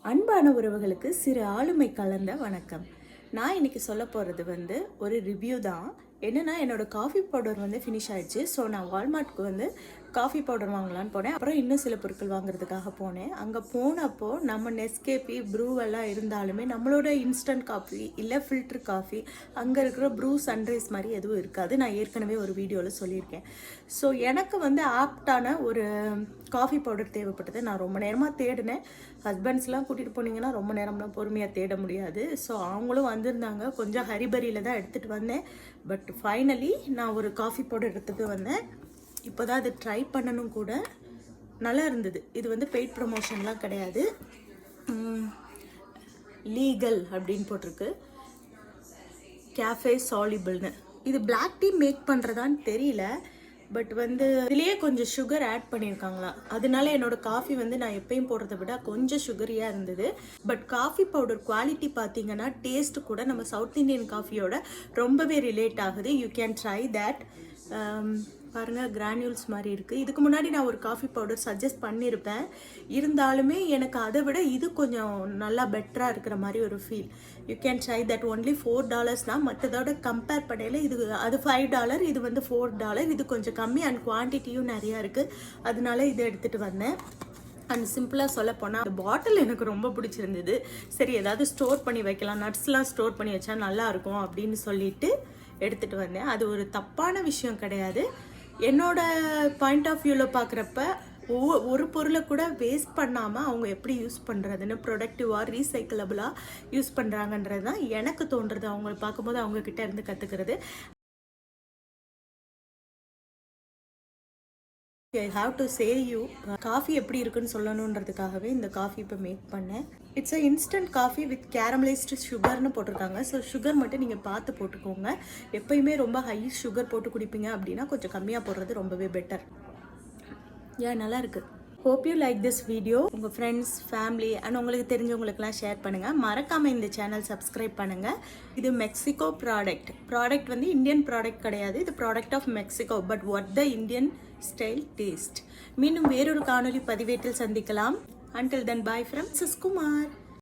அன்பான உறவுகளுக்கு சிறு ஆளுமை கலந்த வணக்கம். நான் இன்னைக்கு சொல்ல போகிறது ஒரு ரிவ்யூ தான். என்னென்னா, என்னோடய காஃபி பவுடர் ஃபினிஷ் ஆகிடுச்சு. ஸோ நான் வால்மார்ட்க்கு காஃபி பவுடர் வாங்கலான்னு போனேன். அப்புறம் இன்னும் சில பொருட்கள் வாங்குறதுக்காக போனேன். அங்கே போனப்போ நம்ம நெஸ்கேஃபி ப்ரூவெல்லாம் இருந்தாலுமே நம்மளோட இன்ஸ்டன்ட் காஃபி இல்லை ஃபில்டர் காஃபி அங்கே இருக்கிற ப்ரூ சன்ரைஸ் மாதிரி எதுவும் இருக்காது. நான் ஏற்கனவே ஒரு வீடியோவில் சொல்லியிருக்கேன். ஸோ எனக்கு ஆப்டான ஒரு காஃபி பவுடர் தேவைப்பட்டது. நான் ரொம்ப நேரமாக தேடினேன். ஹஸ்பண்ட்ஸ்லாம் கூட்டிகிட்டு போனீங்கன்னா ரொம்ப நேரம்லாம் பொறுமையாக தேட முடியாது. ஸோ அவங்களும் வந்திருந்தாங்க. கொஞ்சம் ஹரிபரியில் தான் எடுத்துகிட்டு வந்தேன். பட் ஃபைனலி நான் ஒரு காஃபி பவுடர் எடுத்துகிட்டு வந்தேன். இப்போ தான் அது ட்ரை பண்ணணும் கூட. நல்லா இருந்தது. இது பெய்ட் ப்ரமோஷன்லாம் கிடையாது. லீகல் அப்படின்னு போட்டிருக்கு. கேஃபே சாலிபிள்னு. இது பிளாக் டீ மேக் பண்ணுறதான்னு தெரியல. பட் இதுலேயே கொஞ்சம் சுகர் ஆட் பண்ணியிருக்காங்களா, அதனால என்னோடய காஃபி நான் எப்பயும் போடுறத விட கொஞ்சம் சுகரியாக இருந்தது. பட் காஃபி பவுடர் குவாலிட்டி பார்த்தீங்கன்னா டேஸ்ட் கூட நம்ம சவுத் இண்டியன் காஃபியோட ரொம்பவே ரிலேட் ஆகுது. You can try that. பாருங்கள், கிரானியூல்ஸ் மாதிரி இருக்குது. இதுக்கு முன்னாடி நான் ஒரு காஃபி பவுடர் சஜஸ்ட் பண்ணியிருப்பேன். இருந்தாலுமே எனக்கு அதை விட இது கொஞ்சம் நல்லா பெட்டராக இருக்கிற மாதிரி ஒரு feel. You can try that. Only $4 தான். மற்றதோட கம்பேர் பண்ணையில் இது அது $5, இது $4. இது கொஞ்சம் கம்மி அண்ட் குவான்டிட்டியும் நிறையா இருக்குது. அதனால இதை எடுத்துகிட்டு வந்தேன். அண்ட் சிம்பிளாக சொல்ல போனால் அந்த பாட்டில் எனக்கு ரொம்ப பிடிச்சிருந்தது. சரி, ஏதாவது ஸ்டோர் பண்ணி வைக்கலாம், நட்ஸ்லாம் ஸ்டோர் பண்ணி வச்சா நல்லாயிருக்கும் அப்படின்னு சொல்லிட்டு எடுத்துகிட்டு வந்தேன். அது ஒரு தப்பான விஷயம் கிடையாது. என்னோட பாயிண்ட் ஆஃப் வியூவில் பார்க்குறப்ப ஒரு பொருளை கூட வேஸ்ட் பண்ணாமல் அவங்க எப்படி யூஸ் பண்ணுறதுன்னு, ப்ரொடக்டிவாக ரீசைக்கிளபிளாக யூஸ் பண்ணுறாங்கன்றது தான் எனக்கு தோன்றுறது. அவங்கள பார்க்கும்போது அவங்கக்கிட்ட இருந்து கற்றுக்கிறது. I have to say you, coffee எப்படி இருக்குன்னு சொல்லணுன்றதுக்காகவே இந்த காஃபி இப்போ மேக் பண்ணேன். It's a instant coffee with caramelised சுகர்னு போட்டிருக்காங்க. ஸோ சுகர் மட்டும் நீங்கள் பார்த்து போட்டுக்கோங்க. எப்பயுமே ரொம்ப ஹை சுகர் போட்டு குடிப்பீங்க அப்படின்னா கொஞ்சம் கம்மியாக போடுறது ரொம்பவே பெட்டர். நல்லா இருக்குது. Hope you like this video. உங்கள் ஃப்ரெண்ட்ஸ், ஃபேமிலி அண்ட் உங்களுக்கு தெரிஞ்சவங்களுக்குலாம் ஷேர் பண்ணுங்கள். மறக்காமல் இந்த சேனல் சப்ஸ்கிரைப் பண்ணுங்கள். இது மெக்சிகோ ப்ராடக்ட் இந்தியன் ப்ராடக்ட் கிடையாது. இது product of Mexico, but what the Indian style taste. மீண்டும் வேறொரு காணொலி பதிவேட்டில் சந்திக்கலாம். Until then, bye from Siskumar.